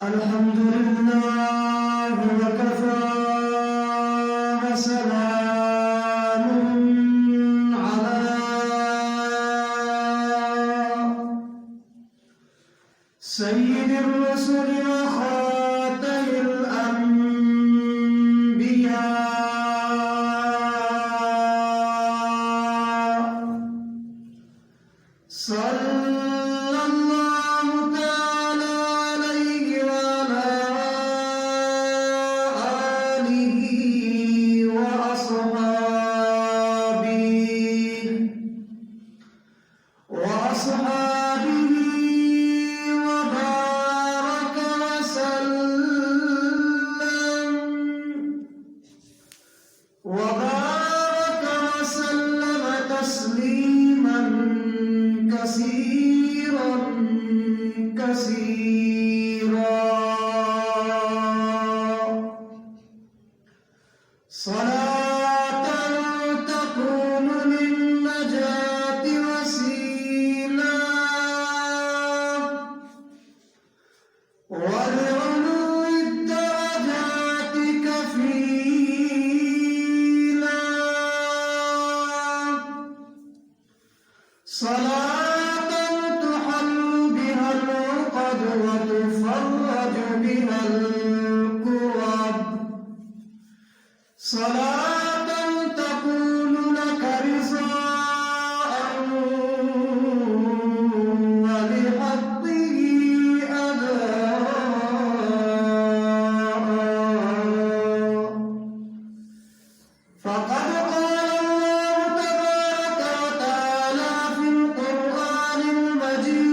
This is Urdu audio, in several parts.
الحمد لله وكفى وسلام على سيد الرسل وخاتم الأنبياء صلى الله تعالى عليه وعلى آله وأصحابه وبارك وسلم تسليما كثيرا صلاة تكون للنجاة وسيلة ولعلو الدرجات كفيلا صلاة تحل بها العقد وتفرج بها الكرب صلاة تكون لك رضاء ولحقه أداء فقد قال الله تبارك وتعالى في القرآن المجيد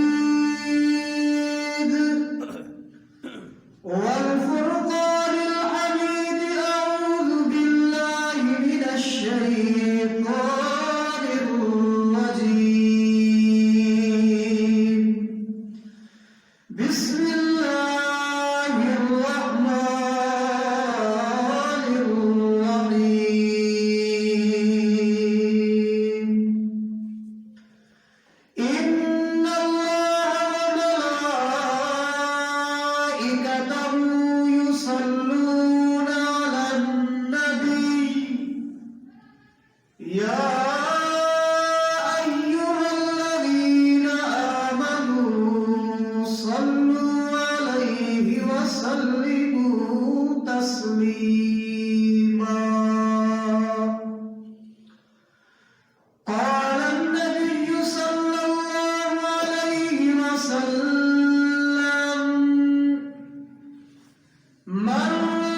والفرقان الحميد أعوذ بالله من الشيطان الرجيم بسم الله الرحمن الرحيم إن الله وملائكته يصلون على النبي يا أيها الذين آمنوا صلوا عليه وسلموا تسليما قال النبي صلى الله عليه وسلم من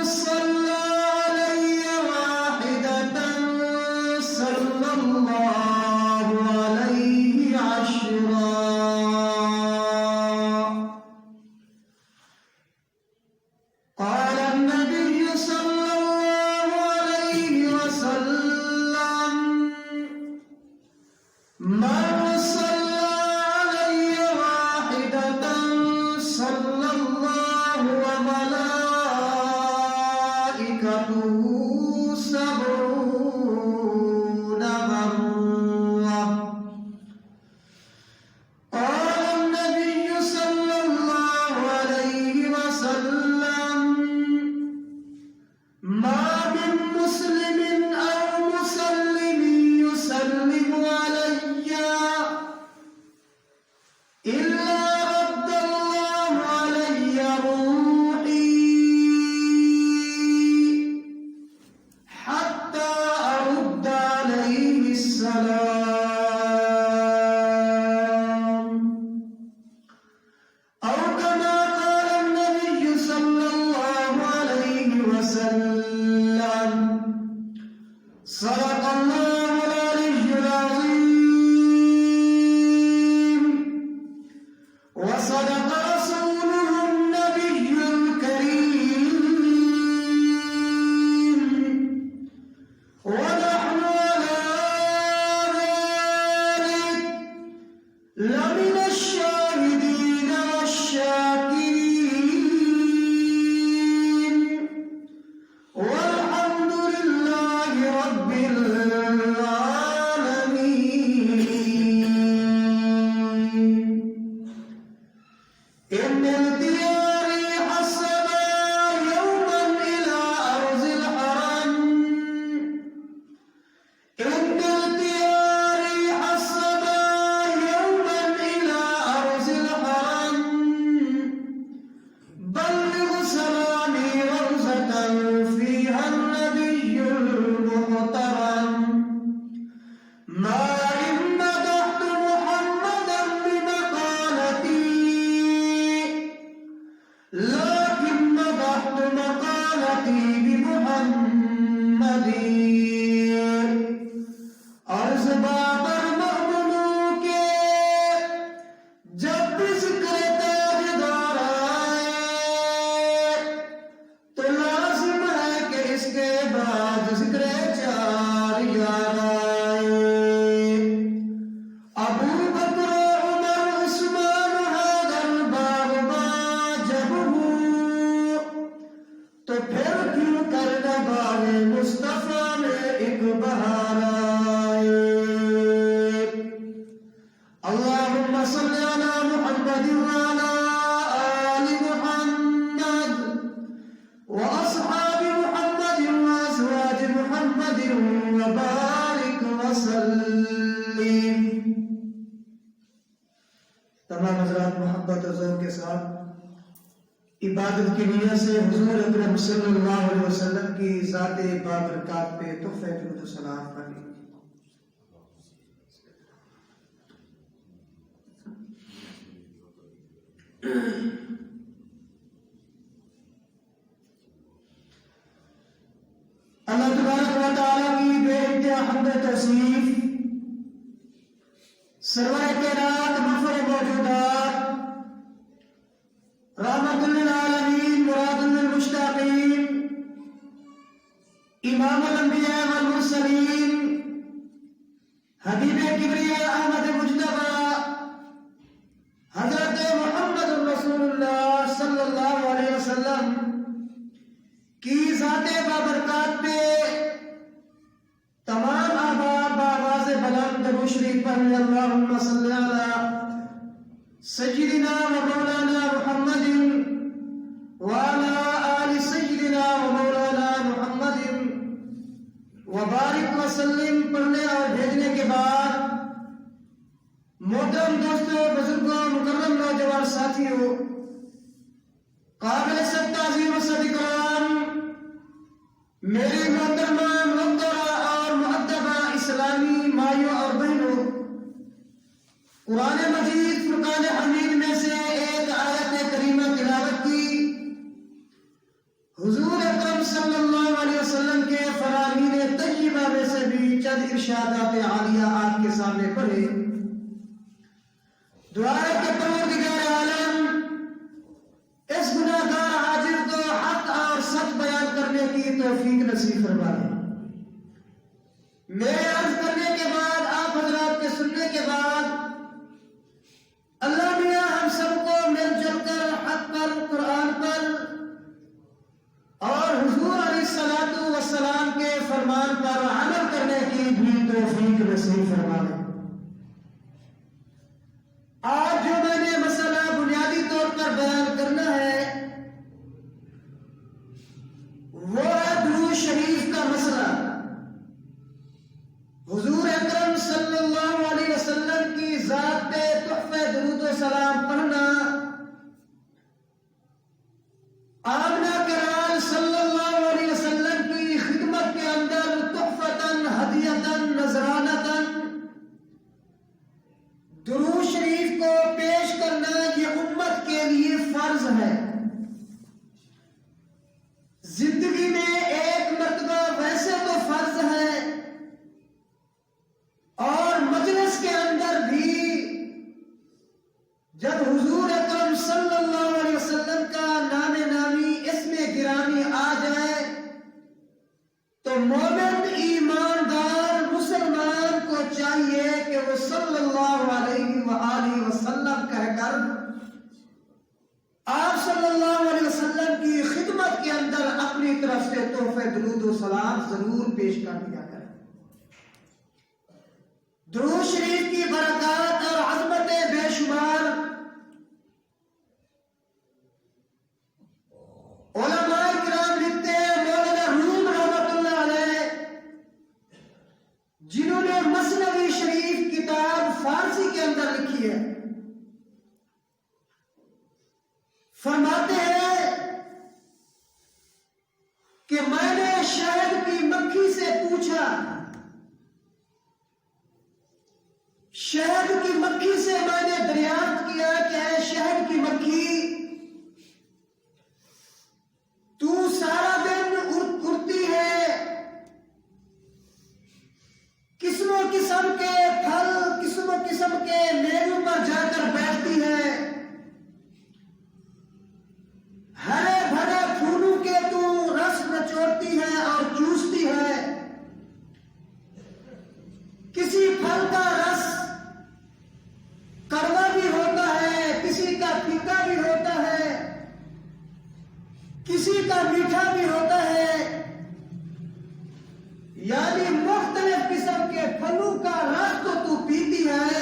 صلى علي واحدة صلى الله عليه عشرا قال النبي صلى الله عليه وسلم من صلى علي واحدة صلى الله وملائكته 70 مرة قال النبي صلى الله عليه وسلم ما من مسلم أو مسلم يسلم علي إلا رد الله علي روحي حتى أرد عليه السلام أو كما قال النبي صلى الله عليه وسلم صدق الله العلي العظيم وصدق رسوله النبي الكريم ونحن على اس بابر مؤمنوں کے جب ذکر تاجدار آئے تو لازم ہے کہ اس کے بعد ذکر چار یار آئے۔ ابو بکر عمر عثمان حیدر باب با جب ہوں تو پھر کیوں کرنے والے مصطفیٰ میں ایک بہار آئے۔ اللہم صلی علی محمد وعلی آل محمد واصحاب محمد وازواج محمد وبارک وسلم۔ تمام حضرات محبت اور ذوق کے ساتھ عبادت کی نیت سے حضور اکرم صلی اللہ علیہ وسلم کی ذات بابرکات پہ تحفہ درود و سلام پڑھیں۔ اللہ تبارک و تعالیٰ کی بے انتہا حمد و توصیف، سرور کائنات مفر موجودات، رحمت للعالمین مراد للمشتاقین، امام الانبیاء والمرسلین، حبیب کبریاء احمد مجتبی حضرت محمد رسول اللہ صلی اللہ علیہ وسلم کی ذات بابرکات پہ تمام احباب بآواز بلند درود شریف پڑھیں۔ اللہم صلی علی سیدنا و مولانا محمد وعلی آل سیدنا و مولانا محمد وبارک وسلم پڑھنے اور بھیجنے کے بعد محترم دوستوں، بزرگوں، مکرم نوجوان ساتھیوں، قابل سب تعظیم و سب اکرام میری محترمہ محترمہ اور مؤدبہ اسلامی مائیوں اور بہنوں، قرآن مجید فرقان حمید میں سے ایک آیت کریمہ تلاوت کی، حضور اکرم صلی اللہ علیہ وسلم کے فرامین طیبہ میں سے بھی چند ارشادات عالیہ آپ کے سامنے پڑھے۔ دعا ہے کہ پروردگار عالم اس گناہگار حاضر کو حق اور سچ بیان کرنے کی توفیق نصیب فرمائے۔ میرے عرض کرنے کے بعد، آپ حضرات کے سننے کے بعد، اللہ میاں ہم سب کو مل جل کر حق پر، قرآن پر اور حضور علیہ الصلوۃ والسلام کے فرمان پر عمل کرنے کی بھی توفیق نصیب فرمائے۔ آج جو میں نے مسئلہ بنیادی طور پر بیان کرنا ہے وہ ہے درود شریف کا مسئلہ۔ حضور اکرم صلی اللہ علیہ وسلم کی ذات پہ تحفہ درود و سلام پڑھنا، آمنہ کرال صلی اللہ علیہ وسلم کی خدمت کے اندر تحفتاً ہدیتاً نذرانتاً درود شریف کو پیش کرنا یہ امت کے لیے فرض ہے۔ زندگی میں ایک مرتبہ ویسے تو فرض ہے اور مجلس کے اندر بھی جب حضور اکرم صلی اللہ علیہ وسلم کا نام نامی اسم گرامی آ جائے تو مومن ایماندار مسلمان کو چاہیے کہ وہ صلی اللہ علیہ وآلہ وسلم کہہ کر آپ صلی اللہ علیہ وسلم کی خدمت کے اندر اپنی طرف سے تحفہ درود و سلام ضرور پیش کر دیا کریں۔ درود شریف کی برکات اور عظمتیں بے شمار۔ علماء کرام لکھتے ہیں، مولانا روم رحمۃ اللہ علیہ جنہوں نے مثنوی شریف کتاب فارسی کے اندر لکھی ہے، فرماتے ہیں کہ میں نے شہد کی مکھی سے پوچھا، شہد کی مکھی سے میں نے دریافت کیا کہ اے شہد کی مکھی، تو سارا دن اڑتی ہے، قسم و قسم قسم کے پھل، قسم قسم کے میووں پر جا کر بیٹھتی ہے، ہرے بھرے پھولوں کے تو رس نچوڑتی ہے اور چوستی ہے۔ کسی پھل کا رس کڑوا بھی ہوتا ہے، کسی کا پھیکا بھی ہوتا ہے، کسی کا میٹھا بھی ہوتا ہے، یعنی مختلف قسم کے پھلوں کا رس تو پیتی ہے،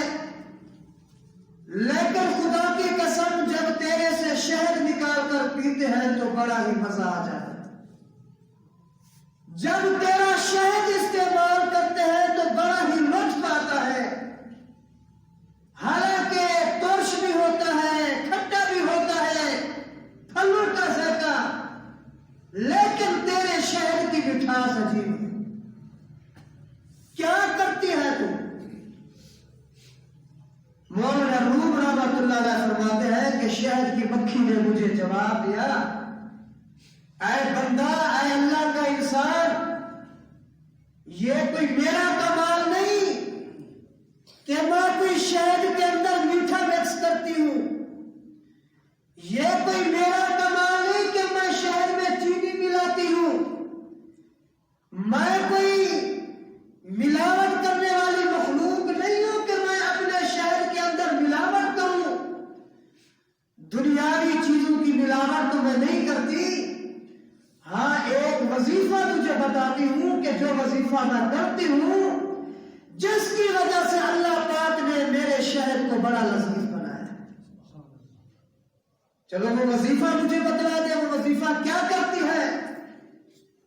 لیکن خدا کی قسم جب تیرے سے شہد نکال کر پیتے ہیں تو بڑا ہی مزہ آ جاتا ہے۔ جب تیرا شہد استعمال کرتے ہیں تو بڑا ہی لطف آتا ہے، حالانکہ ترش بھی ہوتا ہے، کھٹا بھی ہوتا ہے، پھلوں کا ذائقہ، لیکن تیرے شہد کی مٹھاس عجیب ہے۔ کیا کرتی ہے تو؟ مولانا روم رحمۃ اللہ علیہ فرماتے ہیں کہ شہد کی مکھی نے مجھے جواب دیا، اے بندہ، اے اللہ کا انسان، یہ کوئی میرا کمال نہیں کہ میں کوئی شہد کے اندر میٹھا مکس کرتی ہوں، یہ کوئی میرا کمال نہیں کہ میں شہد میں چینی ملاتی ہوں، میں کوئی ملاوٹ کرنے والی مخلوق نہیں ہوں کہ میں اپنے شہد کے اندر ملاوٹ کروں۔ دنیاوی چیزوں کی ملاوٹ تو میں نہیں کرتی، ہاں ایک وظیفہ تجھے بتاتی ہوں کہ جو وظیفہ میں کرتی ہوں، جس کی وجہ سے اللہ پاک نے میرے شہد کو بڑا لذیذ بنایا۔ چلو وہ وظیفہ مجھے بتلا دے، وہ وظیفہ کیا کرتی ہے؟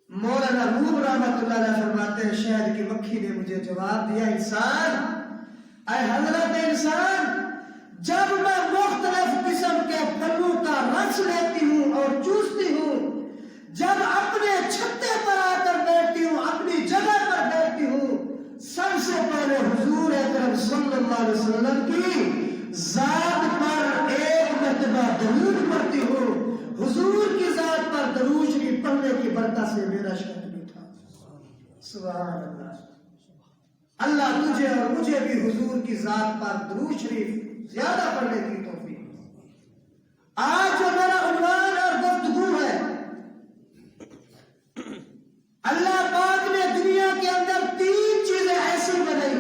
مولانا روم رحمۃ اللہ علیہ فرماتے ہیں شہد کی مکھی نے مجھے جواب دیا، انسان، اے حضرت انسان، جب میں مختلف قسم کے پھلوں کا رس لیتی ہوں اور چوستی ہوں، جب اپنے چھتے پر آ کر بیٹھتی ہوں، اپنی جگہ پر بیٹھتی ہوں، سب سے پہلے حضور اکرم صلی اللہ علیہ وسلم کی ذات پر ایک مرتبہ درود پڑھتی ہوں۔ حضور کی ذات پر درود شریف پڑھنے کی برکت سے میرا شہد میٹھا۔ سبحان اللہ۔ اللہ تجھے اور مجھے بھی حضور کی ذات پر درود شریف زیادہ پڑھنے کی توفیق۔ آج جو میرا عنوان اور گفتگو ہے، اللہ پاک نے دنیا کے اندر 3 چیزیں ایسی بنائی،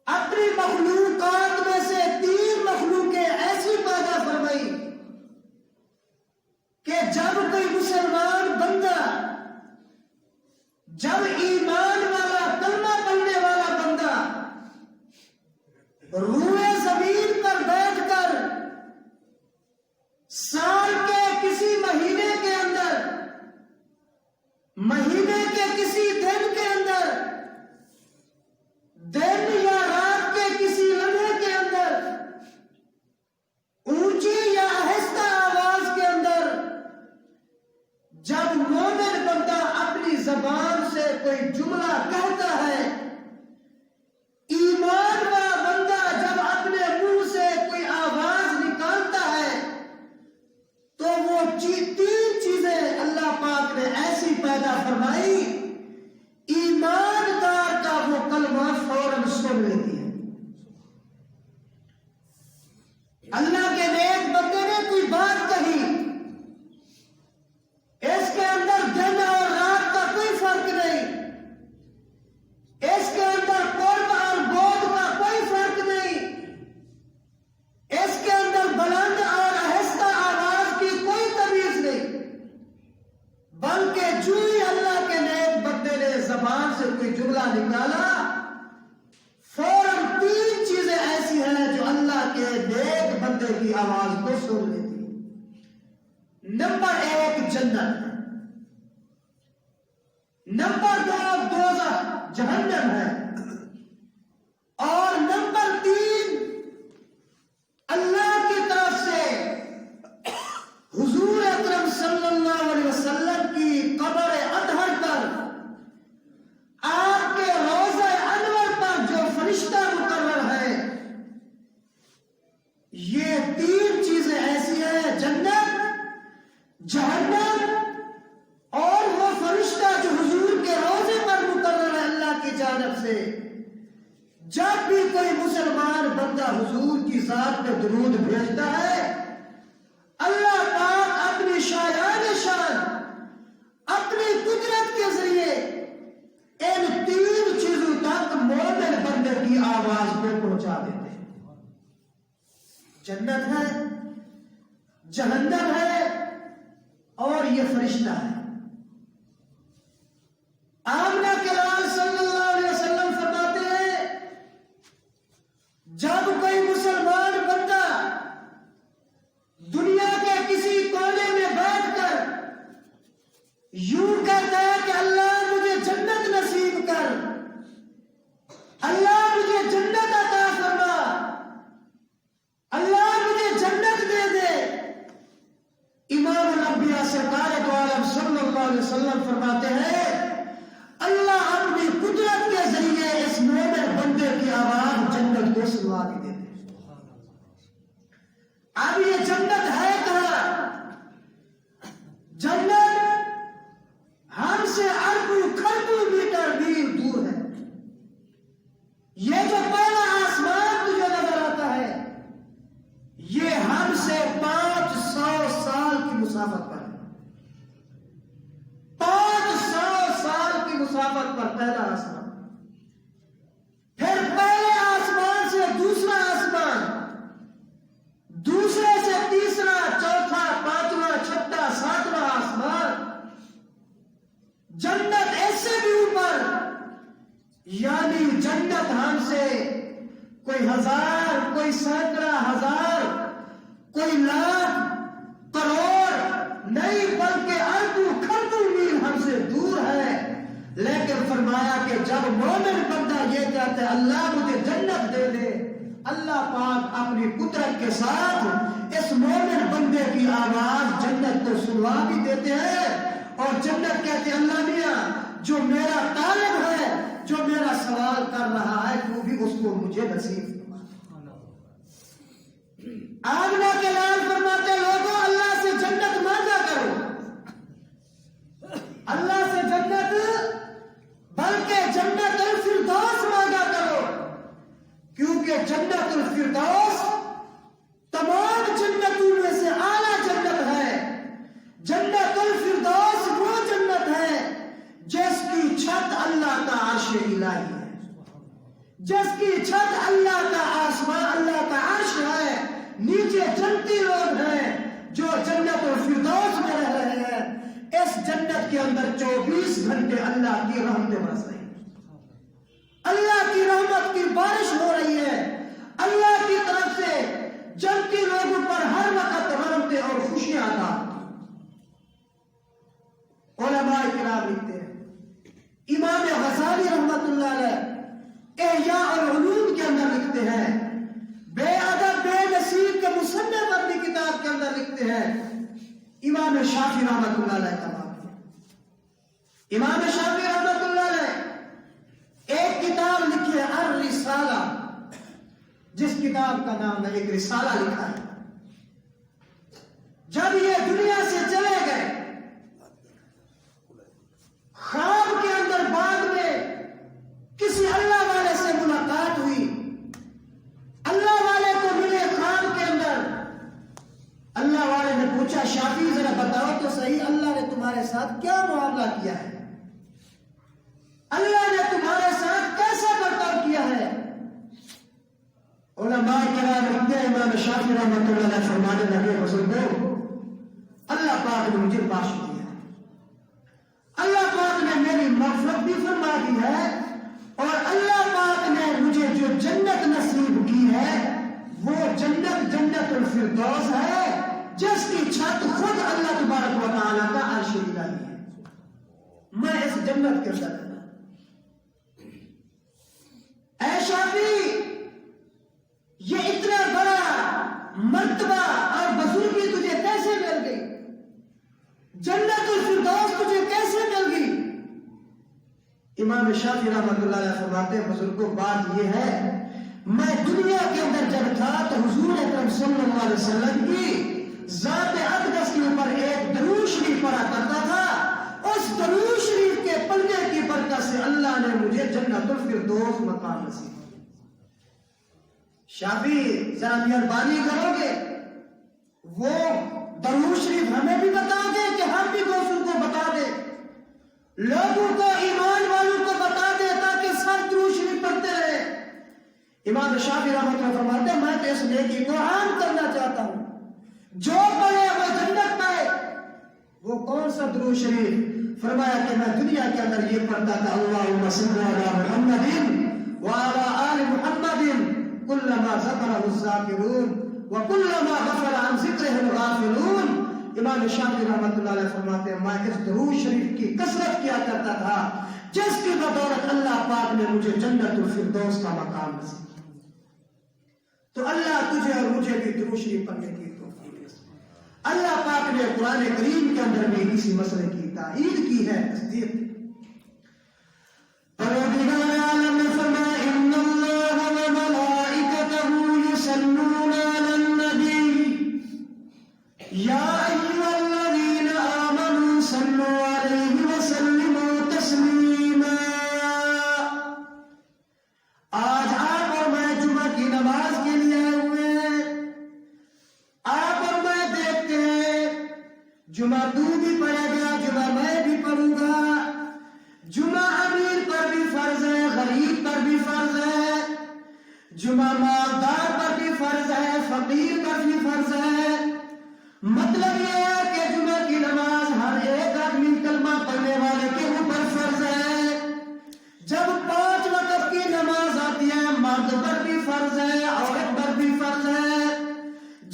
اپنی مخلوقات میں سے 3 مخلوقیں ایسی پیدا فرمائی کہ جب کوئی مسلمان بندہ، جب ایمان والا، کلمہ پڑھنے والا بندہ روئے زمین پر بیٹھ کر سال کے کسی مہینے کے اندر، مہینے کے کسی دن کے اندر، دن یا رات کے کسی لمحے کے اندر، اونچی یا آہستہ آواز کے اندر، جب مومن بندہ اپنی زبان سے کوئی جملہ کہتا ہے، ایمان والا بندہ جب اپنے منہ سے کوئی آواز نکالتا ہے، تو وہ 3 چیزیں اللہ پاک نے ایسی پیدا فرمائی، ایماندار کا وہ کلمہ فوراً سن لیتی ہے۔ اللہ کے نیک بندے نے کوئی بات کہی، اس کے اندر دن اور رات کا کوئی فرق نہیں، اس کے اندر قرب اور بود کا کوئی فرق نہیں، اس کے اندر بلند اور آہستہ آواز کی کوئی تمیز نہیں، بلکہ جو ہی اللہ کے نیک بندے نے زبان سے کوئی جملہ نکالا، فوراً 3 چیزیں ایسی ہیں جو اللہ کے نیک بندے کی آواز کو سن لیتی۔ نمبر 1 جنت، نمبر 2 دوزخ جہنم ہے، اور نمبر 3 اللہ کی طرف سے حضور اکرم صلی اللہ علیہ وسلم کی قبر اطہر پر، آپ کے روضہ انور پر جو فرشتہ مقرر ہے، یہ 3 چیزیں ایسی ہیں، جنت، جہنم اور وہ فرشتہ جو حضور کے روضے پر مقرر ہے اللہ کی جانب سے، جب بھی کوئی مسلمان بندہ حضور کی ذات پہ درود بھیجتا ہے، اللہ پاک اپنی شایان شان، اپنی قدرت کے ذریعے ان 3 چیزوں تک مومن بندے کی آواز کو پہنچا دیتے ہیں۔ جنت ہے، جہنم ہے، اور یہ فرشتہ ہے۔ آمنہ کے لال صلی اللہ علیہ وسلم فرماتے ہیں، جب کوئی مسلمان بندہ دنیا کے کسی کونے میں بیٹھ کر یوں کہتا ہے کہ اللہ مجھے جنت نصیب کر، اللہ مجھے جنت عطا فرما، اللہ مجھے جنت دے دے، امام الانبیاء سرکار دو عالم صلی اللہ علیہ وسلم فرماتے ہیں اللہ اپنی قدرت کے ذریعے اس مومن بندے کی آواز جنت کو سنوا بھی دیتے ہیں۔ اب یہ جنت ہے کہاں؟ جنت ہم سے اربوں کھربوں میٹر میل دور ہے۔ یہ جو پہلا آسمان تجھے نظر آتا ہے، یہ ہم سے 500 سال کی مسافت پر ہے۔ 500 سال کی مسافت پر پہلا آسمان، پھر پہلے آسمان سے دوسرا آسمان، دوسرے سے تیسرا، چوتھا، پانچواں، چھٹا، ساتواں آسمان، جنت ایسے بھی اوپر، یعنی جنت ہم سے کوئی 1000، کوئی 100,000، کوئی لاکھ، کروڑ نہیں، بلکہ اربوں کھربوں میل ہم سے دور ہے۔ لیکن فرمایا کہ جب مومن بندہ یہ کہتا ہے اللہ مجھے جنت دے دے، اللہ پاک اپنی قدرت کے ساتھ اس مومن بندے کی آواز جنت کو سنوا بھی دیتے ہیں، اور جنت کہتے ہیں اللہ میاں جو میرا طالب ہے، جو میرا سوال کر رہا ہے، تو بھی اس کو مجھے نصیب فرما۔ آمنہ کے لال فرماتے لوگوں اللہ سے جنت مانگا کرو، اللہ سے جنت، بلکہ جنت الفردوس مانگا کرو، کیونکہ جنت الفردوس تمام جنتوں میں سے اعلیٰ جنت ہے۔ جنت الفردوس وہ جنت ہے جس کی چھت اللہ کا عرش الہی ہے، جس کی چھت اللہ کا آسمان، اللہ کا عرش ہے، نیچے جنتی لوگ ہیں جو جنت الفردوس میں رہ رہے ہیں۔ اس جنت کے اندر 24 گھنٹے اللہ کی رحمتیں برس رہی ہیں، اللہ کی رحمت کی بارش ہو رہی ہے، اللہ کی طرف سے جنتی لوگوں پر ہر وقت رحمتیں اور خوشیاں عطا ہوتی ہیں۔ علماء کرام لکھتے ہیں، امام غزالی رحمت اللہ علیہ احیاء العلوم کے اندر لکھتے ہیں، بے ادب بے نصیب کے مصنف اپنی کتاب کے اندر لکھتے ہیں، امام شافعی رحمت اللہ علیہ کا بات ہے۔ امام شافعی رحمت اللہ علیہ ایک کتاب لکھی ہے الرسالہ، جس کتاب کا نام ہے، ایک رسالہ لکھا ہے۔ جب یہ دنیا سے چلے گئے، خواب کے اندر بعد میں کسی اللہ والے سے ملاقات ہوئی، اللہ والے کو ملے خواب کے اندر، اللہ والے نے پوچھا شافعی ذرا بتاؤ تو صحیح اللہ نے تمہارے ساتھ کیا معاملہ کیا ہے، اللہ نے تمہارے ساتھ کیسا برتاؤ کیا ہے؟ علماء کرام لکھتے ہیں، امام شافعی رحمۃ اللہ علیہ فرمانے لگے بزرگوں اللہ پاک نے مجھے بخش دیا ہے، اللہ پاک نے میری مغفرت بھی فرما دی ہے، اور اللہ پاک نے مجھے جو جنت نصیب کی ہے وہ جنت جنت الفردوس ہے، جس کی چھت خود اللہ تبارک و تعالیٰ کا عرش الہی ہے۔ میں اس جنت کے اندر رہنا۔ اے شافعی، یہ اتنا بڑا مرتبہ اور بزرگی تجھے کیسے مل گئی؟ جنت الفردوس تجھے کیسے مل گئی؟ امام شافعی رحمۃ اللہ علیہ فرماتے ہیں بزرگوں بات یہ ہے، میں دنیا کے اندر جب تھا تو حضور اکرم صلی اللہ علیہ وسلم کی ذات اقدس کے اوپر ایک درود شریف پڑھا کرتا تھا، اس درود شریف کے پڑھنے کی برکت سے اللہ نے مجھے جنت الفردوس مقام نصیب کیا۔ شافی ذرا مہربانی کرو گے وہ درود شریف ہمیں بھی بتا دے کہ ہم بھی دوستوں کو بتا دے، لوگوں کو، ایمان والوں کو بتا دے تاکہ سب درود شریف پڑھتے رہے۔ امام شافعی رحمۃ اللہ فرماتے ہیں میں تو اس نیکی کو عام کرنا چاہتا ہوں، جو پڑھے وہ جنت پائے۔ وہ کون سا درود شریف؟ فرمایا کہ میں دنیا کے اندر یہ پڑھتا تھا اللہم صل علی محمد وعلی آل محمد کلما ذکرہ الذاکرون وکلما غفل عن ذکرہ الغافلون۔ امام شافعی رحمۃ اللہ علیہ فرماتے ہیں میں اس درود شریف کی کثرت کیا کرتا تھا جس کی بدولت اللہ پاک نے مجھے جنت الفردوس کا مقام نصیب کیا۔ تو اللہ تجھے اور مجھے بھی درود شریف پڑھنے کی توفیق دے۔ اللہ پاک نے قرآن کریم کے اندر بھی اسی مسئلے کی تائید کی ہے، تصدیق۔ پروردگار عالم نے فرمایا ان اللہ وملائکتہ یصلون علی النبی یا ایھا الذین آمنوا صلوا علیہ وسلموا تسلیما۔ آج آپ اور میں جمعہ کی نماز کے لیے آئے ہوئے ہیں، آپ اور میں دیکھتے ہیں جمعہ تو بھی پڑھے گا، جمعہ میں بھی پڑھوں گا، جمعہ امیر پر بھی فرض ہے، غریب پر بھی فرض ہے، جمعہ مالدار پر بھی فرض ہے، فقیر پر بھی فرض ہے۔ مطلب یہ ہے کہ جمعہ کی نماز ہر ایک آدمی کلمہ پڑھنے والے کے اوپر فرض ہے۔ جب 5 وقت کی نماز آتی ہے مرد پر بھی فرض ہے، عورت پر بھی فرض ہے۔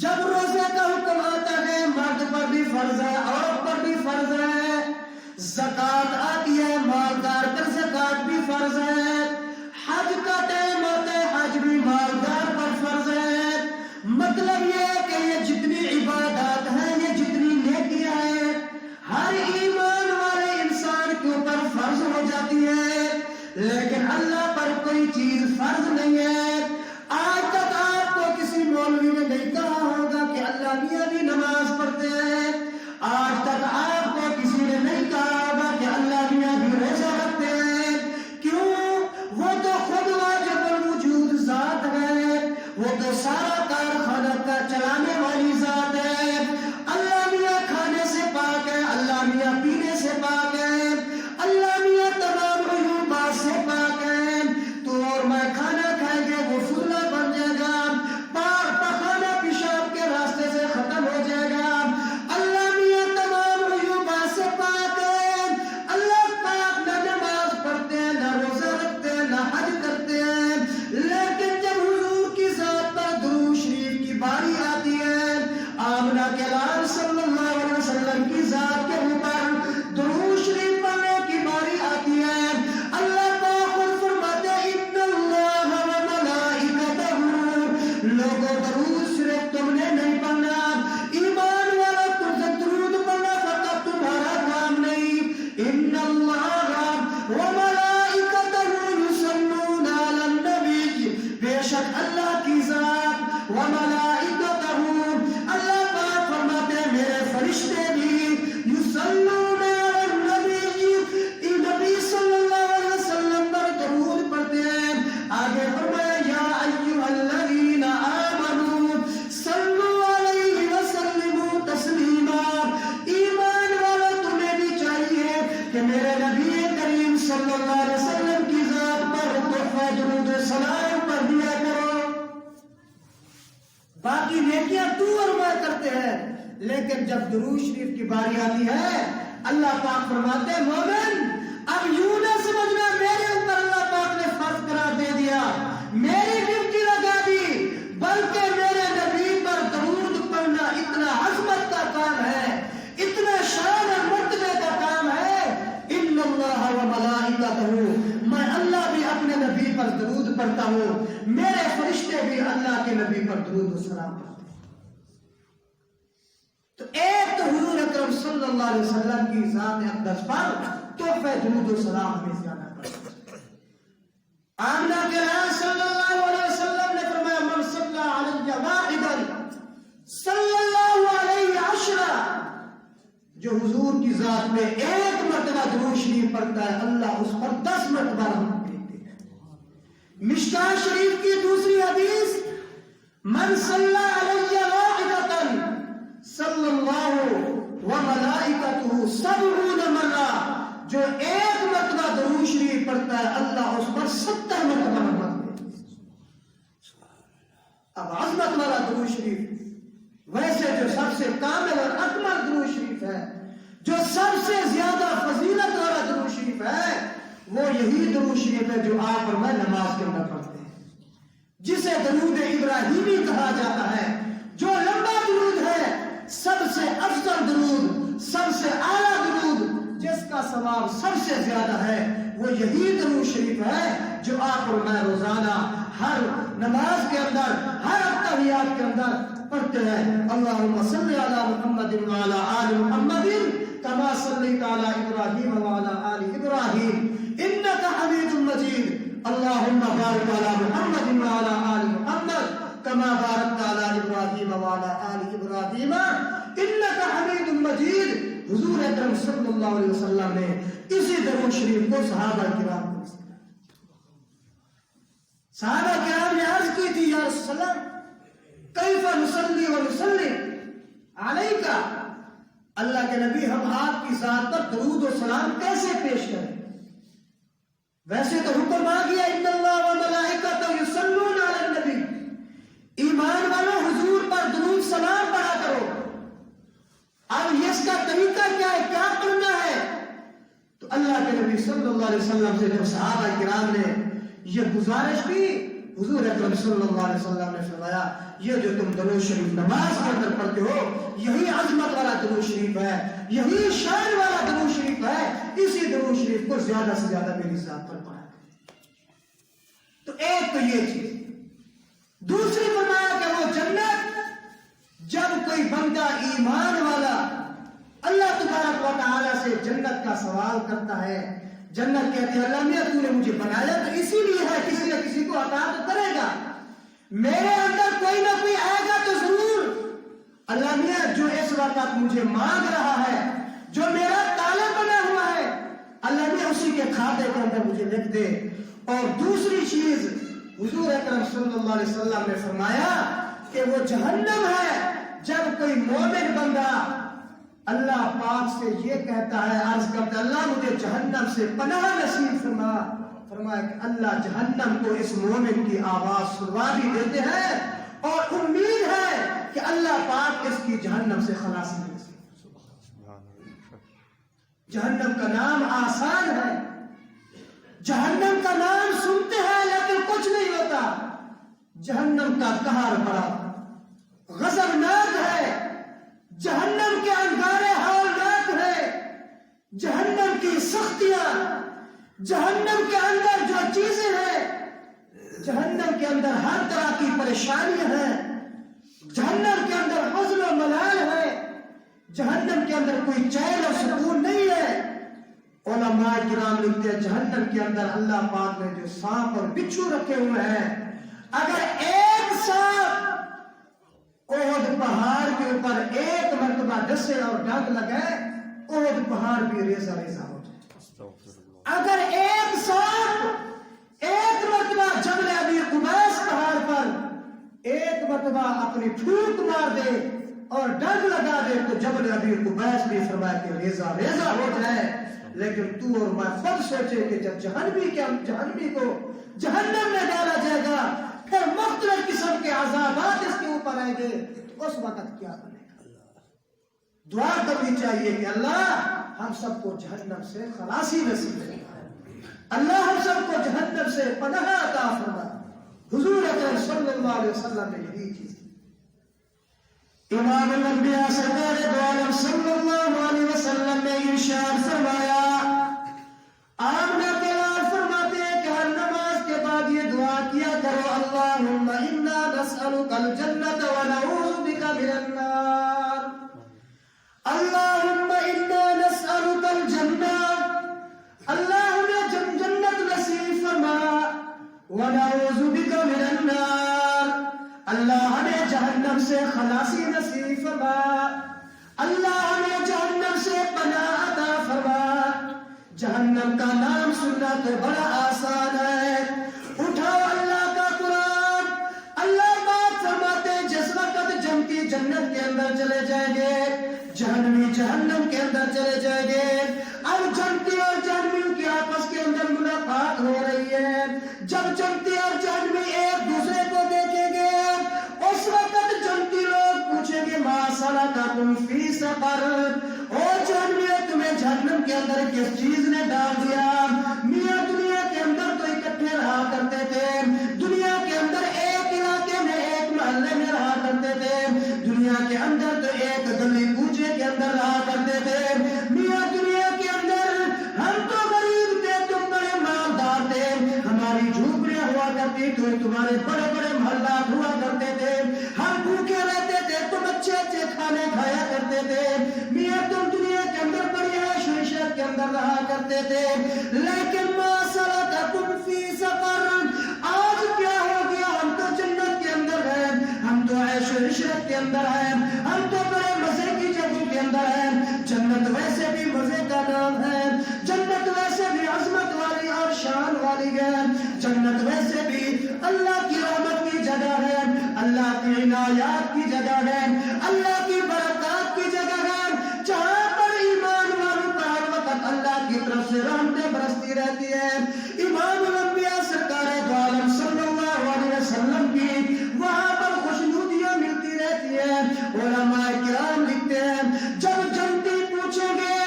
جب روزے کا حکم آتا ہے مرد پر بھی فرض ہے، عورت پر بھی فرض ہے۔ زکوٰۃ آتی ہے مالدار پر زکوٰۃ بھی فرض ہے۔ حج کا ٹائم آتا ہے حج بھی مالدار پر فرض ہے۔ مطلب یہ ہے کہ یہ جتنی عبادات ہیں، یہ جتنی نیکیاں ہیں، ہر ایمان والے انسان کے اوپر فرض ہو جاتی ہے، لیکن اللہ پر کوئی چیز فرض نہیں ہے۔ آج تک آپ کو کسی مولوی نے نہیں کہا ہوگا کہ اللہ میاں بھی نماز پڑھتے ہیں، آج تک آپ کو کسی نے نہیں کہا ہوگا کہ اللہ میاں بھی روزہ رکھتے ہیں۔ کیوں؟ وہ تو خود واجب الوجود ذات ہے، وہ تو سارا کارخانہ کا چلانے والی ذات ہے۔ اللہ میاں کھانے سے پاک ہے، اللہ میاں پینے سے پاک ہے، اللہ میاں تمام عیوبات سے پاک ہے۔ تو اور میں کھانا کھائیں گے وہ فضلہ بن جائے گا، پخانا پیشاب کے راستے سے ختم ہو جائے گا۔ اللہ میاں تمام عیوبات سے پاک ہے۔ اللہ پاک نہ نماز پڑھتے ہیں، نہ روزہ رکھتے ہیں، نہ حج کرتے ہیں، لیکن جب حضور کی ذات پر درود شریف کی باری آتی ہے، آمنہ کے لال صلی اللہ علیہ وسلم کی ذات کے اوپر درود شریف پڑھنے کی باری آتی ہے، اللہ پاک خود فرماتے ہیں ان اللہ وملائکتہ، لوگوں درود صرف تم نے نہیں پڑھنا، ایمان والا تم سے درود پڑھنا فقط تمہارا کام نہیں، ان اللہ وملائکتہ یصلون علی النبی، بے شک اللہ کی ذات وملائکتہ، اللہ پاک فرماتے ہیں میرے فرشتے بھی یصلون علی النبی، نبی صلی اللہ علیہ وسلم پر درود پڑھتے ہیں۔ آگے فرمایا یا ایھا الذین آمنوا صلوا علیہ وسلموا تسلیما، ایمان والا تمہیں بھی چاہیے کہ میرے نبی کریم صلی اللہ علیہ وسلم کی ذات پر تحفہ درود و سلام پڑھ دیا کرو۔ باقی نیکیاں تو اور میں کرتے ہیں، لیکن جب درود شریف کی باری آتی ہے اللہ پاک فرماتے ہیں مومن اب یوں نہ سمجھنا میرے اوپر اللہ پاک نے فرض قرار دے دیا، میری ڈیوٹی لگا دی، بلکہ میرے نبی پر درود پڑھنا اتنا عظمت کا کام ہے، اتنا شان اور مرتبے کا کام ہے۔ ان اللہ وملائکتہ، میں اللہ بھی اپنے نبی پر درود پڑھتا ہوں، میرے فرشتے بھی اللہ کے نبی پر درود و سلام پڑھتے ہیں۔ تو ایک تو حضور اکرم صلی اللہ علیہ وسلم کی ذات اقدس پر تحفہ درود و سلام ہمیں زیادہ پڑھنا چاہیے۔ آمنہ کے لال صلی اللہ علیہ وسلم نے فرمایا من صلی علی واحدا صلی اللہ علیہ عشرا، جو حضور کی ذات میں ایک مرتبہ درود شریف پڑھتا ہے اللہ اس پر 10 مرتبہ رحمت بھیجتے ہیں۔ مشکاہ شریف کی دوسری حدیث من صلی علی واحدۃ صلی اللہ وملائکتہ 70 مرہ، جو ایک مرتبہ درود شریف پڑھتا ہے اللہ اس پر 70 مرتبہ رحمت بھیجتے ہیں۔ اب عظمت والا درود شریف، ویسے جو سب سے کامل اور اکمل درود شریف ہے، جو سب سے زیادہ فضیلت والا درود شریف ہے، وہ یہی درود شریف ہے جو آپ اور میں نماز کے اندر پڑھتے ہیں، جسے درود ابراہیمی کہا جاتا ہے، جو لمبا درود ہے، سب سے افضل درود، سب سے اعلیٰ درود، جس کا ثواب سب سے زیادہ ہے، وہ یہی درود شریف ہے جو آپ اور میں روزانہ ہر نماز کے اندر، ہر تحیات کے اندر پڑھتے ہیں۔ اللہم صلی علی محمد وعلی آل محمد کما صلیت علی ابراہیم وعلی آل ابراہیم انک حمید مجید۔ اللہم بارک علی محمد وعلی آل محمد کما بارکت علی ابراہیم وعلی آل ابراہیم انک حمید مجید۔ حضور اکرم صلی اللہ علیہ وسلم نے اسی درود شریف کو صحابہ کرام کو سکھایا۔ صحابہ کرام نے عرض کی تھی یا رسول اللہ کیف نصلی و نسلم علیک، اللہ کے نبی ہم آپ کی ذات پر درود و سلام کیسے پیش کریں؟ ویسے تو حکم آ گیا ان اللہ و ملائکتہ یصلون علی النبی، ایمان والوں حضور پر درود سلام پڑھا کرو۔ اب اس کا طریقہ کیا ہے، کیا کرنا ہے؟ تو اللہ کے نبی صلی اللہ علیہ وسلم سے جب صحابہ کرام نے یہ گزارش کی، حضور اکرم صلی اللہ علیہ وسلم نے فرمایا یہ جو تم درود شریف نماز کے اندر پڑھتے ہو یہی عظمت والا درود شریف ہے، یہی شان والا درود شریف ہے، اسی درود شریف کو زیادہ سے زیادہ میری ذات پر پڑھا کریں۔ تو ایک تو یہ چیز، دوسری فرمایا کہ وہ جنت جب کوئی بندہ ایمان والا اللہ تبارک و تعالی سے جنت کا سوال کرتا ہے، جنت کہتے ہیں اللہ میاں تو نے مجھے بنایا تو اسی لیے ہے، کسی نہ کسی کو عطا تو کرے گا، میرے اندر کوئی نہ کوئی آئے گا تو ضرور، اللہ میاں جو اس وقت مجھے مانگ رہا ہے، جو میرا طالب بنا ہوا ہے، اللہ میاں اسی کے کھاتے کے اندر مجھے لکھ دے۔ اور دوسری چیز حضور اکرم صلی اللہ علیہ وسلم نے فرمایا کہ وہ جہنم ہے جب کوئی مومن بندہ اللہ پاک سے یہ کہتا ہے، عرض کرتا ہے اللہ مجھے جہنم سے پناہ نصیب فرما، فرمایا کہ اللہ جہنم کو اس مومن کی آواز سنوا بھی دیتے ہیں اور امید ہے کہ اللہ پاک اس کی جہنم سے خلاصی دے۔ جہنم کا نام آسان ہے، جہنم کا نام سنتے ہیں لیکن کچھ نہیں ہوتا، جہنم کا قہر بڑا غضبناک ہے، جہنم کے انگارے ہولناک ہے، جہنم کی سختیاں، جہنم کے اندر جو چیزیں ہیں، جہنم کے اندر ہر طرح کی پریشانیاں ہیں، جہنم کے اندر حزن و ملال ہے، جہنم کے اندر کوئی چین اور سکون نہیں ہے۔ علماء کرام لکھتے ہیں جہنم کے اندر اللہ پاک نے جو سانپ اور بچھو رکھے ہوئے ہیں، اگر ایک سانپ احد پہاڑ کے اوپر ایک مرتبہ ڈسے اور ڈنگ لگائے احد پہاڑ بھی ریزہ ریزہ ہو جائے۔ اگر ایک سانپ ایک مرتبہ جبل ابی قبیس پہاڑ پر ایک مرتبہ اپنی پھونک مار دے اور ڈنگ لگا دے تو جبل ابی قبیس بھی فرمایا کہ ریزہ ریزہ ہو جائے۔ لیکن تو اور میں خود سوچے کہ جب جہنمی کو جہنم میں ڈالا جائے گا پھر مختلف قسم کے عذابات اس کے اوپر آئیں گے تو اس وقت کیا بنے گا؟ دعا کرنی چاہیے کہ اللہ ہم سب کو جہنم سے خلاصی نصیب کرے، اللہ ہم سب کو جہنم سے پناہ عطا فرما۔ حضور اکرم صلی اللہ علیہ وسلم نے یہی چیز امام الانبیاء سرکار دو عالم صلی اللہ علیہ وسلم نے ارشاد فرمایا، آمنہ بلال فرماتے ہیں کہ ہر نماز کے بعد یہ دعا کیا کرو اللہم انا نسألک الجنت ونعوذ بک من النار، اللہم انا نسألک الجنت، اللہ ہمیں جنت نصیب فرما، ونعوذ بک من النار، اللہ ہمیں جہنم سے خلاصی نصیب فرما، اللہ ہمیں جہنم سے پناہ عطا فرما۔ جہنم کا نام سننا تو بڑا آسان ہے، اٹھاؤ اللہ کا قرآن۔ اللہ بات فرماتے جس وقت جنتی جنت کے اندر چلے جائیں گے، جہنمی جہنم کے اندر چلے جائیں گے، اب جنتی اور جہنمی کی آپس کے اندر ملاقات ہو رہی ہے۔ جب جنتی اور جہنمی ایک دوسرے کو دیکھیں گے، اس وقت جنتی لوگ پوچھیں گے ما سلککم فی سقر، او جہنمیوں تمہیں جہنم کے اندر کس چیز نے ڈال دیا؟ میاں دنیا کے اندر تو اکٹھے رہا کرتے تھے، دنیا کے اندر ایک علاقے میں ایک محلے میں رہا کرتے تھے، دنیا کے اندر تو ایک گلی کوچے کے اندر رہا کرتے تھے، میاں دنیا کے اندر ہم تو غریب تھے، تم بڑے مالدار تھے، ہماری جھوپڑیاں ہوا کرتی تھی، تمہارے بڑے بڑے محلات ہوا کرتے تھے، ہم بھوکے رہتے تھے، تم اچھے اچھے کھانے کھایا کرتے تھے، میاں تم دنیا کے اندر بڑی عیش و عشرت کے اندر رہا کرتے تھے، لیکن ما سلککم فی سقر، آج کیا ہو گیا؟ ہم تو جنت کے اندر ہیں، ہم تو عیش و عشرت کے اندر ہیں، ہم تو بڑے مزے کی جگہ کے اندر ہیں، جنت ویسے بھی مزے کا نام ہے، جنت ویسے بھی عظمت والی اور شان والی ہے، جنت ویسے بھی اللہ کی رحمت کی جگہ ہے، اللہ کی عنایات کی جگہ ہے، اللہ کی برکات کی جگہ ہے، جہاں پر ایمان والوں پر ہر وقت اللہ کی طرف سے رحمتیں برستی رہتی ہے۔ امام الانبیاء سرکار دو عالم صلی اللہ علیہ وسلم کی وہاں پر خوشنودیاں ملتی رہتی ہیں۔ علماء کرام لکھتے ہیں جب جنتی پوچھیں گے،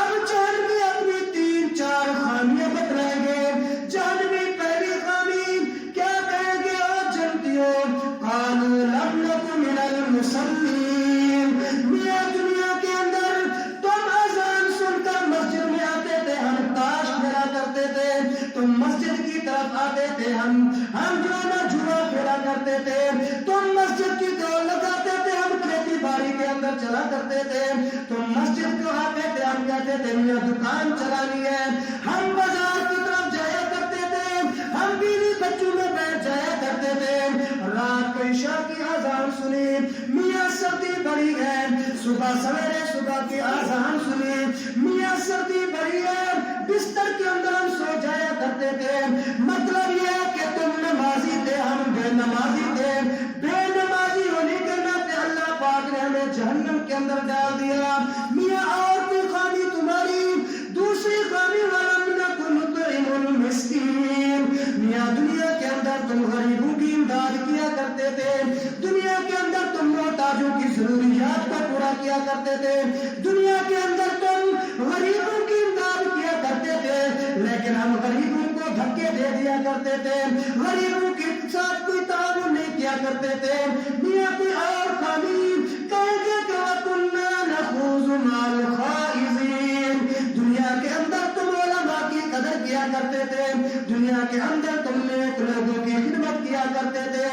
اب جہنمی اپنی 3-4 خامیاں بتلائیں گے۔ جہنمی پہلی خامی کیا کہیں گے؟ او جنتیوں، قالوا لم نکن من المصلین، میاں دنیا کے اندر تم اذان سن کر مسجد میں آتے تھے، ہم تاش کھیلا کرتے تھے، تم مسجد کی طرف آتے تھے، ہم جو ہے نا جوا کھیلا کرتے تھے، تم مسجد کی دوڑ لگاتے تھے، ہم کھیتی باڑی کے اندر چلا کرتے تھے، تم مسجد کو آتے تھے، ہم کہتے تھے میاں دکان چلانی ہے، ہم بازار کی طرف جایا کرتے تھے، ہم بیوی بچوں میں بیٹھ جایا کرتے تھے، رات کو عشاء کی اذان سنی، میاں سردی بڑی ہے، صبح سویرے صبح کی اذان سنی، میاں سردی بڑی ہے، بستر کے اندر ہم سو جایا کرتے تھے۔ مطلب یہ ہے کہ تم نمازی تھے، ہم بے نمازی تھے، بے نمازی ہونے کے ناطے اللہ پاک نے ہمیں جہنم کے اندر ڈال دیا۔ میاں اور کوئی خامی تمہاری دوسری خامی وَلَمْ نَكُنْ نُطْعِمُ الْمِسْكِينَ، میاں دنیا کے اندر تم غریبوں کی امداد کیا کرتے تھے، دنیا کے اندر تم محتاجوں کی ضروریات کو پورا کیا کرتے تھے، دنیا کے اندر تم غریبوں کی امداد کیا کرتے تھے، لیکن ہم غریبوں کو دھکے دے دیا کرتے تھے، غریبوں کے ساتھ کوئی تعاون نہیں کیا کرتے تھے۔ میاں کوئی اور خامی کہیں گے کہ وَكُنَّا نَخُوضُ مَعَ الْخَائِضِينَ، دنیا کے اندر تم علماء کی قدر کیا کرتے تھے، دنیا کے اندر تم نیک لوگوں کی خدمت کیا کرتے تھے،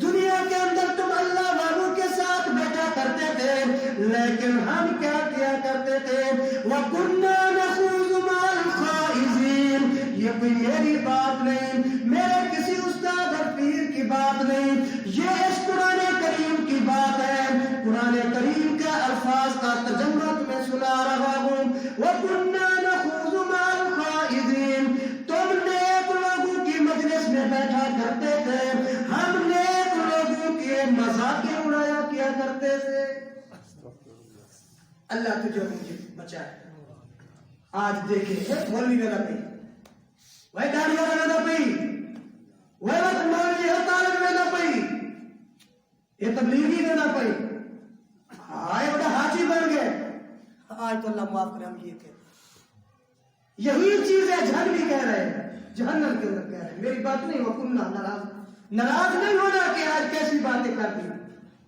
دنیا کے اندر تم اللہ والوں کے ساتھ بیٹھا کرتے تھے، لیکن ہم کیا کیا کرتے تھے؟ وَكُنَّا نَخُوضُ مَعَ الْخَائِضِينَ، یہ کوئی میری بات نہیں، میرے کسی استاد اور پیر کی بات نہیں، یہ اس قرآن کریم کی بات ہے۔ قرآن کریم کا الفاظ کا ترجمہ میں سنا رہا ہوں، وَكُنَّا نَخُوضُ مَعَ الْخَائِضِينَ، تم نیک لوگوں کی مجلس میں بیٹھا کرتے تھے، ہم نیک لوگوں کے مذاقیں اڑایا کیا کرتے تھے۔ اللہ تجھے مجھے بچائے۔ آج دیکھیں مولوی والا پہ، وہ داڑھی والا پہ، وہ مولوی طالب والا پہ، یہ تبلیغی دینا پہ، آئے بڑا حاجی بن گئے، آج تو اللہ معاف کرے ہم یہ کہتے ہیں۔ یہی چیز ہے جہنمی کہہ رہے ہیں، جہنم کے اندر کہہ رہے ہیں، میری بات نہیں۔ وَكُنَّا ناراض نہیں ہونا کہ آج کیسی باتیں کر دی۔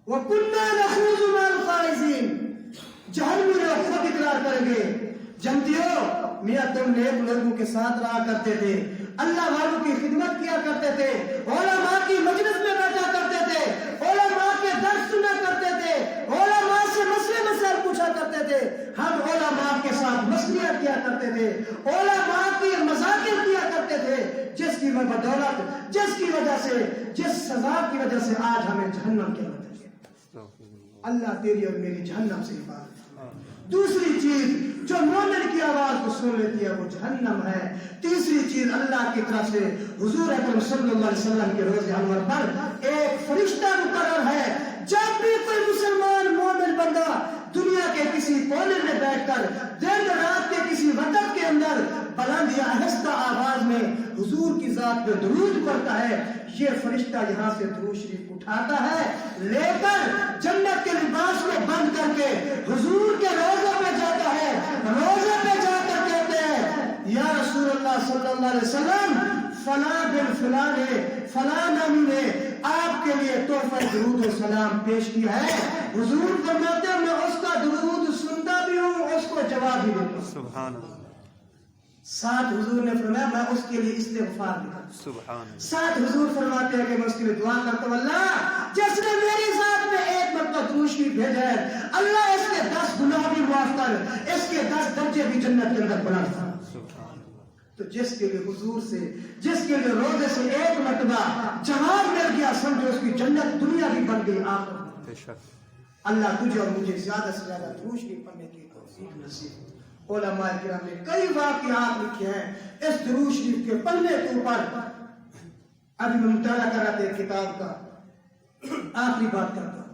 وَكُنَّا نَخُوضُ مَعَ الْخَائِضِينَ، جہنمی لوگ خود اقرار کریں گے، جنتیوں میاں تم نیک لوگوں کے ساتھ رہا کرتے تھے، اللہ والوں کی خدمت کیا کرتے تھے، علماء کی مجلس میں بیٹھا کرتے تھے، علماء کے درس سنا کرتے تھے، علماء سے مسئلے مسائل پوچھا کرتے تھے، ہم علماء کے ساتھ مصلحہ کیا کرتے تھے، علماء کی مذاکر کیا کرتے تھے، جس کی بدولت، جس کی وجہ سے، جس سزا کی وجہ سے آج ہمیں جہنم کے اندر ہے۔ اللہ تیری اور میری جہنم سے حفاظت۔ دوسری چیز جو مومن کی آواز کو سن لیتی ہے وہ جہنم ہے. تیسری چیز اللہ کی طرف سے حضور اکرم صلی اللہ علیہ وسلم کے روز انور پر ایک فرشتہ مقرر ہے. جب بھی کوئی مسلمان مومن بندہ دنیا کے کسی کونے میں بیٹھ کر دن رات کے کسی وقت کے اندر بلند یا آہستہ آواز میں حضور کی ذات پہ درود پڑھتا ہے، یہ فرشتہ یہاں سے درود شریف اٹھاتا ہے، لے کر جنت کے لباس کو بند کر کے حضور کے روزے پہ جاتا ہے. روزے پہ جا کر کہتے ہیں یا رسول اللہ صلی اللہ علیہ وسلم فلاں بن فلاں نے فلاں نامی نے آپ کے لیے تحفہ درود و سلام پیش کیا ہے. حضور فرماتے ہیں میں اس کا درود سنتا بھی ہوں، اس کو جواب بھی دیتا ہوں. سبحان اللہ. ساتھ حضور نے فرمایا میں اس کے لیے استغفار بھی کرتا ہوں. سبحان اللہ. ساتھ حضور فرماتے ہیں کہ میں اس کے لیے دعا کرتا ہوں اللہ جس نے میری ذات میں ایک مرتبہ درود شریف بھیجا ہے اللہ اس کے 10 گناہ بھی معاف کر، اس کے 10 درجے بھی جنت کے اندر بنا دے. تو جس کے لیے حضور سے جس کے لیے روزے سے ایک مرتبہ جواب مل گیا سمجھو اس کی جنت دنیا بھی بن گئی آخرت. بے شک. اللہ تجھے اور مجھے زیادہ سے زیادہ درود شریف پڑھنے کی توفیق نصیب. علماء کرام نے کئی واقعات لکھے ہیں اس درود شریف کے پڑھنے کے اوپر. ابھی میں مطالعہ کر رہا تھا ایک کتاب کا، آخری بات کرتا ہوں.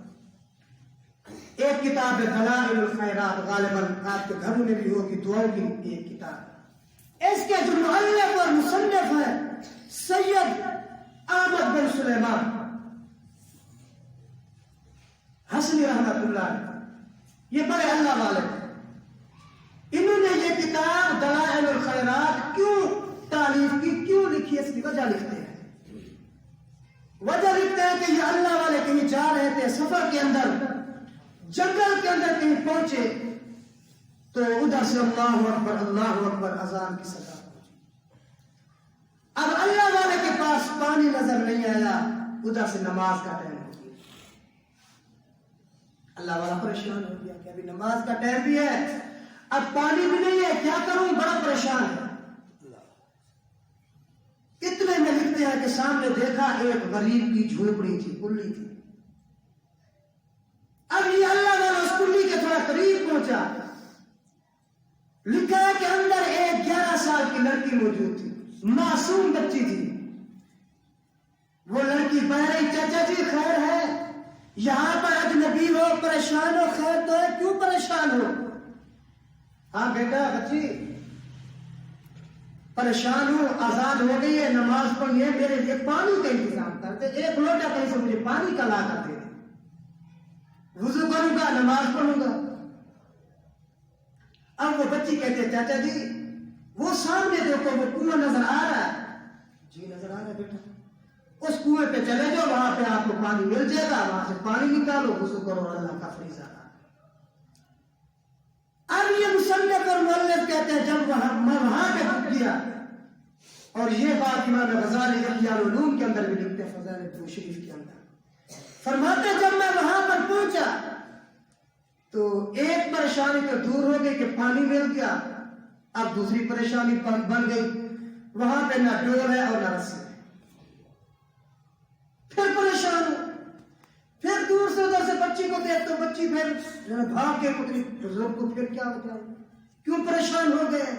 ایک کتاب ہے دلائل الخیرات، غالباً آپ کے گھروں میں بھی ہوگی، دعاؤں کی ایک کتاب. اس کے جو مؤلف اور مصنف ہے سید احمد بن سلیمان حسنی رحمت اللہ، یہ بڑے اللہ والے ہیں. انہوں نے یہ کتاب دلائل الخیرات کیوں تالیف کی، کیوں لکھی، اس کی وجہ لکھتے ہیں. وجہ لکھتے ہیں کہ یہ اللہ والے کہیں جا رہے تھے سفر کے اندر، جنگل کے اندر کہیں پہنچے تو ادھر سے اللہ اکبر اذان کی صدا پہنچی. اب اللہ والے کے پاس پانی نظر نہیں آیا، ادھر سے نماز کا ٹائم ہو گیا. اللہ والا پریشان ہو گیا کہ ابھی نماز کا ٹائم بھی ہے، اب پانی بھی نہیں ہے، کیا کروں، بڑا پریشان ہے. اتنے میں لکھتے ہیں کہ سامنے دیکھا ایک غریب کی جھوپڑی تھی، کلی تھی. اب یہ اللہ والا اس کلی کے تھوڑا قریب پہنچا. لکھا ہے کہ اندر ایک 11 سال کی لڑکی موجود تھی، معصوم بچی تھی. وہ لڑکی بہہ رہی چچا جی خیر ہے، یہاں پر اجنبی ہو، پریشان ہو، خیر تو ہے، کیوں پریشان ہو؟ ہاں بیٹا بچی پریشان ہوں، آزاد ہو گئی ہے، نماز پڑھنی ہے، میرے لیے پانی کا انتظام کرتے، ایک لوٹا کہیں سے مجھے پانی کا لا کر دے، وضو کروں گا، نماز پڑھوں گا. اب وہ بچی کہتے ہیں چاچا جی وہ سامنے دیکھو وہ کنواں نظر آ رہا ہے. جی نظر آ رہا ہے بیٹا، اس کنویں پہ چلے جاؤ، وہاں پہ آپ کو پانی مل جائے گا، وہاں سے پانی نکالو، وضو کرو، اللہ کا فریضہ. اب یہ مصنف اور مؤلف کہتے ہیں جب میں وہاں پہ پہنچ گیا، اور یہ بات امام غزالی احیاء العلوم کے اندر بھی لکھتے ہیں، فضائل درود شریف کے اندر فرماتے ہیں جب میں وہاں پر پہنچا تو ایک پریشانی تو دور ہو گئی کہ پانی مل گیا، اب دوسری پریشانی بن گئی، وہاں پہ نہ ڈور ہے اور نہ رسی ہے. پھر پریشان ہو، پھر دور سے ادھر سے بچی کو دیکھ تو بچی پھر بھاگ کے پتری بزرگ کو، پھر کیا ہوتا ہے، کیوں پریشان ہو گئے.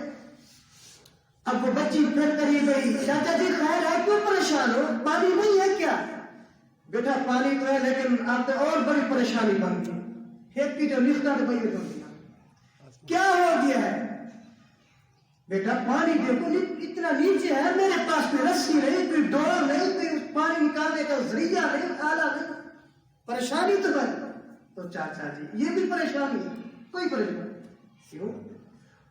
اب وہ بچی پھر قریب گئی، چاچا جی خیر ہے، کیوں پریشان ہو، پانی نہیں ہے کیا؟ بیٹا پانی تو ہے لیکن آپ تو اور بڑی پریشانی بن گئی، ایک کی جو نکتا تو بھائی ہو گیا، کیا ہو گیا ہے؟ بیٹا پانی دیکھو اتنا نیچے ہے، میرے پاس کوئی رسی نہیں، کوئی ڈور نہیں، کوئی پانی نکالنے کا ذریعہ نہیں، آلہ نہیں، پریشانی تو ہے. تو چاچا جی یہ بھی پریشانی ہے، کوئی پریشانی کیوں؟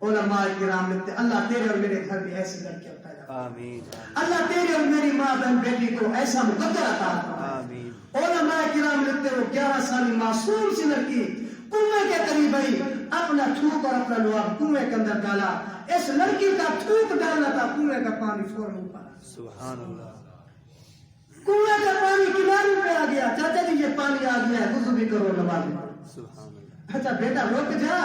علماء کرام لکھتے اللہ تیرے اور میرے گھر بھی ایسی لڑکیاں پیدا آمین. اللہ تیرے اور میری ماں بہن بیٹی کو ایسا مقدر عطا آمین. علماء کرام لکھتے وہ 11 سالی معصوم سی لڑکی کنویں کے قریب آئی، اپنا تھوک اور اپنا لعاب کنویں کے اندر ڈالا. اس لڑکی کا تھوک ڈالنا تھا، کنویں کا پانی فوراً اوپر. سبحان اللہ. کنویں کا پانی کنارے پہ آ گیا. چاچا جی یہ پانی آ گیا ہے، وضو بھی کرو، نماز بھی پڑھو. سبحان اللہ. اچھا بیٹا رک جا،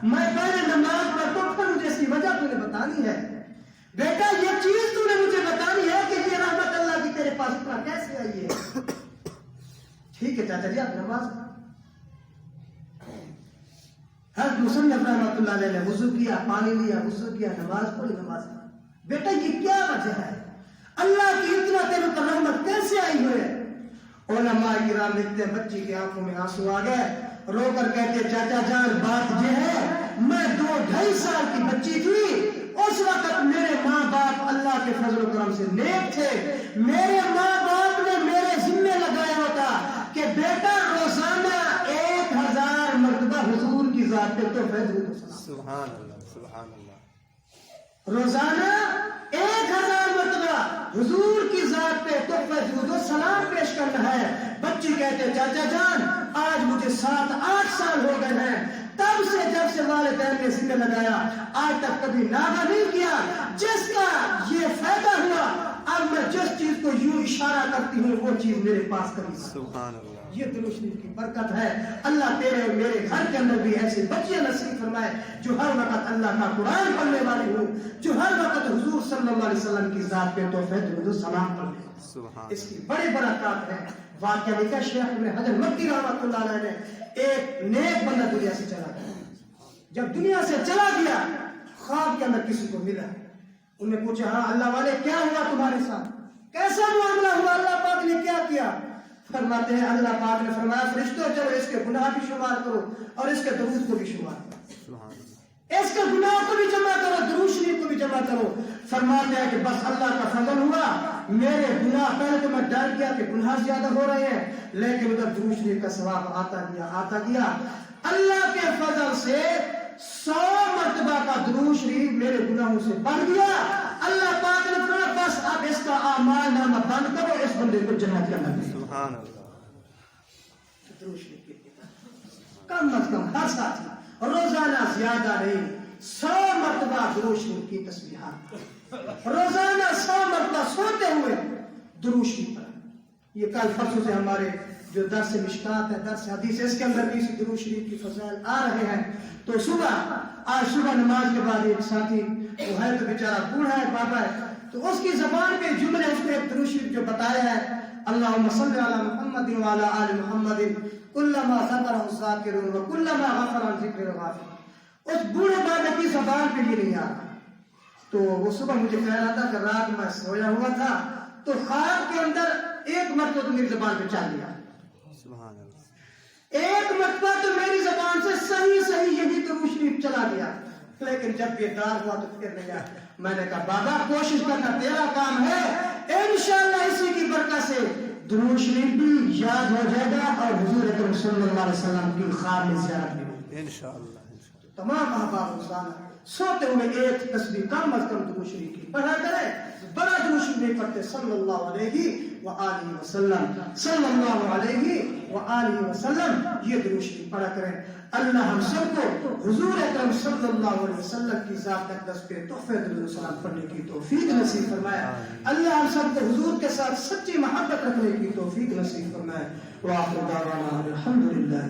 میں پہلے نماز پڑھتا ہوں، مجھے اس کی وجہ تُو نے بتانی ہے. بیٹا یہ چیز تو نے مجھے بتانی ہے کہ یہ رحمت اللہ کی تیرے پاس اتنا کیسے آئی ہے. ٹھیک ہے چاچا جی آپ نماز ہاں حضرت مصنف رحمۃ اللہ علیہ نے وضو کیا، پانی لیا، وضو کیا، نماز پڑھی، نماز پڑھی۔ بیٹا یہ کیا وجہ ہے؟ اللہ کی اتنا تیرے پر رحمت کیسے آئی ہوئے؟ علماء کرام لکھتے ہیں بچی کی آنکھوں میں آنسو آ گئے، رو کر کہتے چاچا جان بات یہ ہے میں 2-2.5 سال کی بچی تھی، اس وقت میرے ماں باپ اللہ کے فضل و کرم سے نیک تھے، میرے ماں باپ نے میرے ذمہ لگایا ہوتا کہ بیٹا روزانہ 1000 مرتبہ حضور کی ذات پہ تحفہ درود و سلام، سبحان اللہ سبحان اللہ، روزانہ 1000 مرتبہ حضور کی ذات پہ تحفہ درود و سلام پیش کرنا ہے۔ بچی کہتے چاچا جان آج مجھے 7-8 سال ہو گئے ہیں، تب سے جب سے والدین نے ذمہ لگایا آج تک کبھی ناغہ نہیں کیا، جس کا یہ فائدہ ہوا اب میں جس چیز کو یوں اشارہ کرتی ہوں وہ چیز میرے پاس کبھی سبحان اللہ۔ یہ درود شریف کی برکت ہے۔ اللہ تیرے میرے گھر کے اندر بھی ایسے بچے نصیب فرمائے جو ہر وقت اللہ کا قرآن پڑھنے والی ہوں، جو ہر وقت حضور صلی اللہ علیہ وسلم کی ذات پہ تحفہ درود و سلام پڑھنے۔ اس کی بڑی برکات ہے۔ واقعہ لکھا شیخ ابن حجر مکی رحمۃ اللہ علیہ نے، ایک نیک بندہ دنیا سے چلا گیا، جب دنیا سے چلا گیا خواب کے اندر کسی کو ملا، انہوں نے پوچھا ہاں اللہ والے کیا ہوا تمہارے ساتھ، کیسا معاملہ ہوا، اللہ پاک نے کیا کیا؟ فرماتے ہیں اللہ پاک نے فرمایا فرشتوں چلو اس کے گناہ بھی شمار کرو اور اس کے درود کو بھی شمار کرو، اس کے گناہ کو بھی جمع کرو، درود شریف کو بھی جمع کرو۔ فرماتے ہیں کہ بس اللہ کا فضل ہوا، میرے گناہ پہلے تو میں ڈر گیا کہ گناہ زیادہ ہو رہے ہیں، لیکن ادھر درود شریف کا ثواب آتا گیا۔ اللہ کے فضل سے 100 مرتبہ کا درود شریف میرے گناہوں سے بڑھ گیا۔ اللہ پاک نے فرمایا بس اب اس کا اعمال نامہ بند کرو، اس بندے کو جنت کے اندر بھیجو۔ سبحان اللہ۔ درود شریف کی کم از کم ہر ساتھی روزانہ زیادہ نہیں 100 مرتبہ درود شریف کی تسبیحات، روزانہ 100 مرتبہ سوتے ہوئے درود شریف پڑھیں۔ یہ کل پرسوں سے ہمارے جو درس مشکات ہے، درس حدیث، اس کے اندر بھی درود شریف کی فضائل آ رہے ہیں۔ تو آج صبح نماز کے بعد ایک ساتھی وہ ہے تو بیچارہ بوڑھا ہے، بابا ہے، تو اس کی زبان پہ جملے اس نے ایک درود شریف جو بتایا ہے اللہم صلی علی محمد وعلی آل محمد کلما ذکرہ الذاکرون وکلما غفر عن ذکر الغافلون، اس بوڑھے بابے کی زبان پہ یہ نہیں آتا۔ تو وہ صبح مجھے کہہ رہا تھا کہ رات میں سویا ہوا تھا تو خواب کے اندر ایک مرتبہ تو میری زبان پہ چل گیا، سبحان اللہ۔ ایک مرتبہ تو میری زبان سے صحیح یہی درود شریف چلا گیا، لیکن جب بیدار ہوا تو پھر نہیں آیا۔ میں نے کہا بابا کوشش کرنا تیرا کام ہے، انشاءاللہ اسی کی برکت سے درود شریف بھی یاد ہو جائے گا اور حضور اکرم صلی اللہ علیہ وسلم کی خواب میں زیارت بھی ہوگی انشاءاللہ۔ تمام احباب روزانہ سوتے ہوئے ایک تسبیح کم از کم درود شریف کی پڑھا کرے، بڑا درود شریف نہیں پڑھتے صلی اللہ علیہ وآلہ وسلم، صلی اللہ علیہ وآلہ وسلم، یہ درود شریف پڑھا کریں۔ اللہ ہم سب کو حضور اکرم صلی اللہ علیہ وسلم کی ذات اقدس پہ تحفہ درود و سلام پڑھنے کی توفیق نصیب فرمائے۔ اللہ ہم سب کو حضور کے ساتھ سچی محبت رکھنے کی توفیق نصیب فرمائے۔ وآخر دعوانا الحمدللہ۔